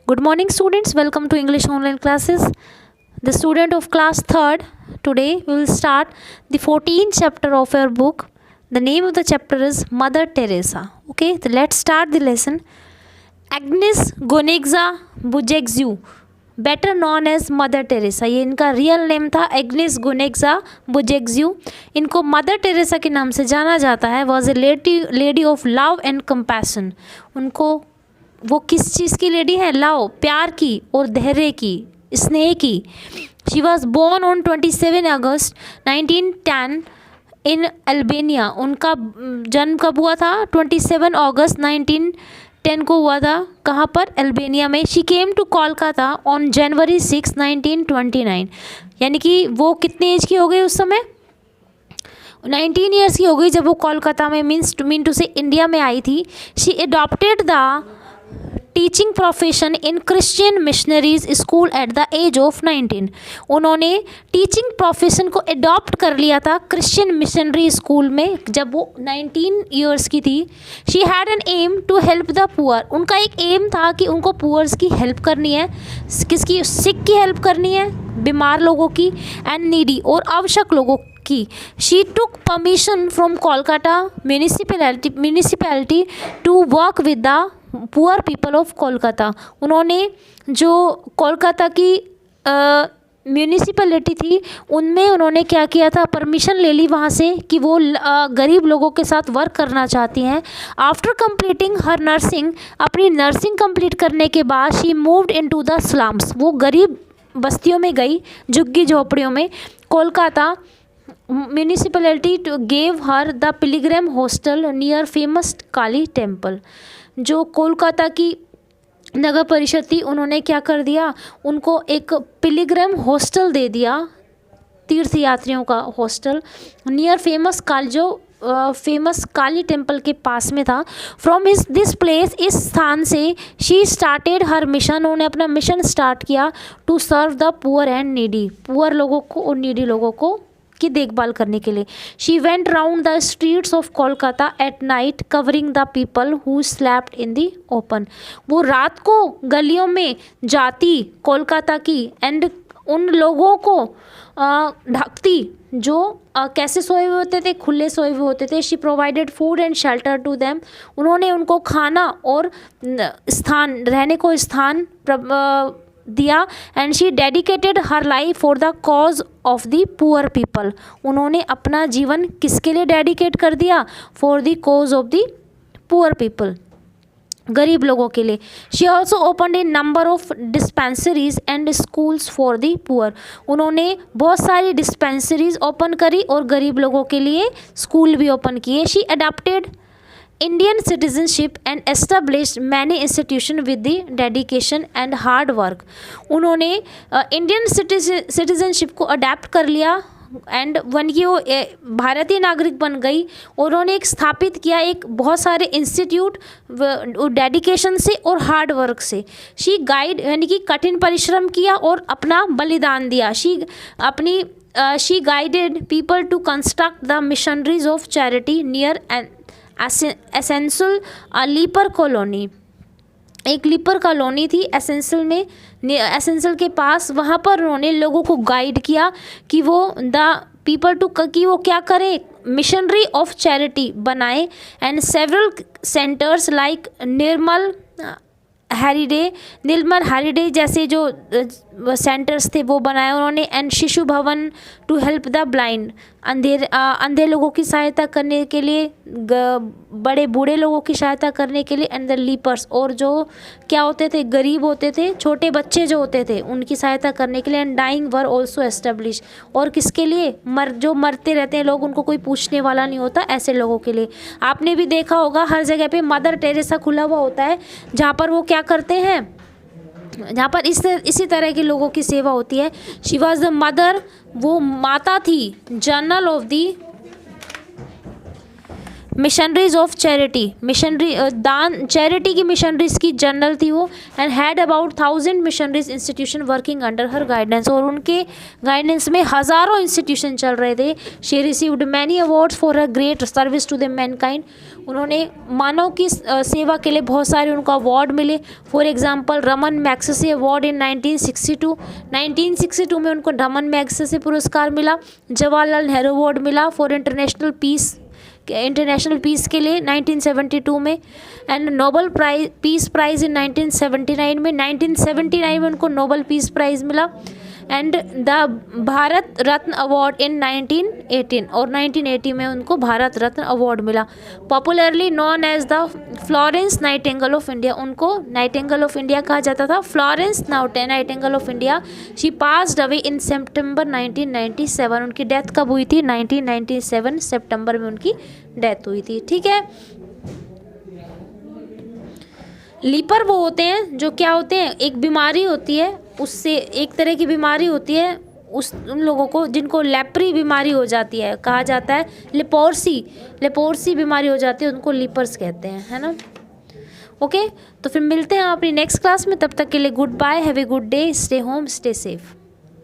Good morning students, welcome to English online classes. The student of class 3rd, today we will start the 14th chapter of our book. The name of the chapter is Mother Teresa. Okay, so let's start the lesson. Agnes Gonzaga Bujexiu, better known as Mother Teresa, ये इनका real name था Agnes Gonxha Bojaxhiu. इनको Mother Teresa के नाम से जाना जाता है. Was a lady of love and compassion. उनको वो किस चीज़ की लेडी है? लव, प्यार की और धैर्य की, स्नेह की. She was born on 27 August 1910 in Albania. उनका जन्म कब हुआ था? 27 अगस्त 1910 को हुआ था. कहाँ पर? अल्बेनिया में. She came to Kolkata on January 6 1929. यानी कि वो कितने एज की हो गई उस समय? 19 ईयर्स की हो गई जब वो कोलकाता में मीन टू से इंडिया में आई थी. She adopted the teaching profession in Christian missionaries school at the age of 19. उन्होंने टीचिंग प्रोफेशन को अडॉप्ट कर लिया था क्रिश्चियन मिशनरी स्कूल में जब वो 19 ईयर्स की थी. She had an aim to help the poor. उनका एक एम था कि उनको पुअर्स की हेल्प करनी है. किसकी? सिक की हेल्प करनी है, बीमार लोगों की, एंड नीडी और आवश्यक लोगों की. She took permission from Kolkata municipality to work with the poor people of Kolkata. उन्होंने जो कोलकाता की म्यूनिसिपैलिटी थी उनमें उन्होंने क्या किया था? परमिशन ले ली वहाँ से कि वो गरीब लोगों के साथ वर्क करना चाहती हैं. आफ्टर कंप्लीटिंग हर नर्सिंग, अपनी नर्सिंग कंप्लीट करने के बाद she moved into the slums. वो गरीब बस्तियों में गई, झुग्गी झोपड़ियों में. Kolkata municipality gave her the Pilgrim hostel near famous Kali temple. जो कोलकाता की नगर परिषद थी उन्होंने क्या कर दिया? उनको एक पिलग्रिम हॉस्टल दे दिया, तीर्थ यात्रियों का हॉस्टल, नियर फेमस काली टेम्पल के पास में था. फ्रॉम दिस प्लेस, इस स्थान से शी स्टार्टेड हर मिशन. उन्होंने अपना मिशन स्टार्ट किया to serve the poor and needy. Poor लोगों को और नीडी लोगों को की देखभाल करने के लिए. She went round the streets of Kolkata at night covering the people who slapped in the open. वो रात को गलियों में जाती कोलकाता की एंड उन लोगों को ढकती जो कैसे सोए हुए होते थे? खुले सोए हुए होते थे. She provided food and shelter to them. उन्होंने उनको खाना और स्थान, रहने को स्थान दिया. And she dedicated her life for the cause of the poor people. उन्होंने अपना जीवन किसके लिए डेडिकेट कर दिया? For the cause of the poor people, गरीब लोगों के लिए. She also opened a number of dispensaries and schools for the poor. उन्होंने बहुत सारी डिस्पेंसरीज ओपन करी और गरीब लोगों के लिए स्कूल भी ओपन किए. She adopted Indian citizenship and established many institutions with the dedication and hard work. उन्होंने इंडियन सिटीजनशिप को अडेप्ट कर लिया एंड वन की वो भारतीय नागरिक बन गई. और उन्होंने एक स्थापित किया एक बहुत सारे इंस्टीट्यूट डेडिकेशन से और हार्ड वर्क से. शी गाइड यानी कि कठिन परिश्रम किया और अपना बलिदान दिया. She guided people to construct the missionaries of charity near Asansol leper colony. एक लीपर कॉलोनी थी एसेंसल में, एसेंसल के पास. वहाँ पर उन्होंने लोगों को गाइड किया कि वो कि वो क्या करें? मिशनरी ऑफ चैरिटी बनाए. एंड सेवरल सेंटर्स लाइक निर्मल हैरिडे जैसे जो सेंटर्स थे वो बनाए उन्होंने. एंड शिशु भवन टू हेल्प द ब्लाइंड. अंधे लोगों की सहायता करने के लिए, बड़े बूढ़े लोगों की सहायता करने के लिए. एंड द लीपर्स, और जो क्या होते थे? गरीब होते थे, छोटे बच्चे जो होते थे उनकी सहायता करने के लिए. And dying ward also establish. और किसके लिए? जो मरते रहते हैं लोग, उनको कोई पूछने वाला नहीं होता, ऐसे लोगों के लिए. आपने भी देखा होगा हर जगह पे मदर टेरेसा खुला हुआ होता है जहाँ पर वो क्या करते हैं? जहाँ पर इसी तरह के लोगों की सेवा होती है. शी वॉज द मदर, वो माता थी, general of the missionaries of charity, missionary दान चैरिटी की मिशनरीज की जनरल थी वो, and had about 1000 missionaries institution working under her guidance, और उनके गाइडेंस में हज़ारों इंस्टीट्यूशन चल रहे थे। She received many awards for her great service to the mankind, उन्होंने मानव की सेवा के लिए बहुत सारे उनको अवार्ड मिले। For example Raman Magsaysay award in 1962 में उनको रमन मैग्सेसे पुरस्कार मिला। जवाहरलाल नेहरू अवार्ड मिला फॉर इंटरनेशनल पीस के लिए 1972 में, and Nobel peace prize in 1979 में। 1979 में उनको नोबल पीस प्राइज़ मिला, and the Bharat Ratna award in 1918, और 1980 में उनको भारत रत्न अवार्ड मिला। Popularly known as the Florence Nightingale of India, उनको नाइटिंगेल ऑफ इंडिया कहा जाता था, Florence Nightingale of India. She passed away in September 1997, उनकी डेथ कब हुई थी? 1997 सितंबर में उनकी डेथ हुई थी। ठीक है, लीपर वो होते हैं जो क्या होते हैं, एक बीमारी होती है, उससे एक तरह की बीमारी होती है उन लोगों को जिनको लेप्री बीमारी हो जाती है, कहा जाता है लेपोर्सी बीमारी हो जाती है, उनको लीपर्स कहते हैं, है ना। ओके, तो फिर मिलते हैं अपनी नेक्स्ट क्लास में, तब तक के लिए good bye, have a good day, stay home, stay safe.